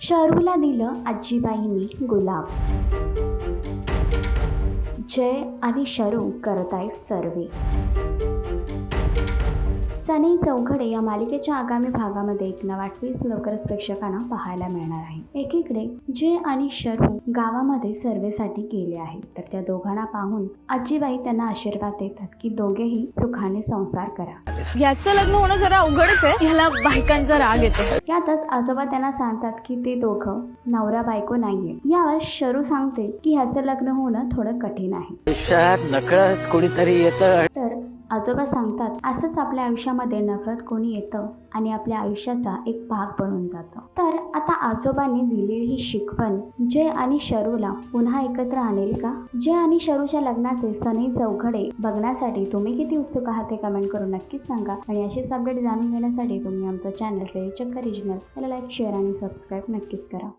शरूला दिलं आजीबाईंनी गुलाब. जय आणि शरू करतायत सर्वे. सनई चौघडे या मालिकेच्या आगामी भागामध्ये एक नवा ट्विस्ट लवकरच प्रेक्षकांना पाहायला मिळणार आहे. एकीकडे जय आणि शरू गावामध्ये सर्वेसाठी गेले आहेत, तर त्या दोघांना पाहून आजीबाई त्यांना आशीर्वाद देतात की दोघेही सुखाने संसार करा. याचं लग्न होणं जरा अवघडच आहे. ह्याला बायकांचा राग येतो. यातच आजोबा त्यांना सांगतात की ते दोघं नवरा बायको नाहीये. यावर शरू सांगते की ह्याचं लग्न होणं थोडं कठीण आहे. नकळत कोणीतरी येतं. तर आजोबा सांगतात असंच आपल्या आयुष्यामध्ये नकळत कोणी येतं आणि आपल्या आयुष्याचा एक भाग बनून जातं. तर आता आजोबांनी दिलेली ही शिकवण जय आणि शरूला पुन्हा एकत्र आणेल का? जय आणि शरूच्या लग्नाचे सनई चौघडे बघण्यासाठी तुम्ही किती उत्सुक आहात ते कमेंट करून नक्कीच सांगा. आणि अशीच अपडेट जाणून घेण्यासाठी तुम्ही आमचं चॅनल चक्कर रिजनल याला लाईक, शेअर आणि सबस्क्राईब नक्कीच करा.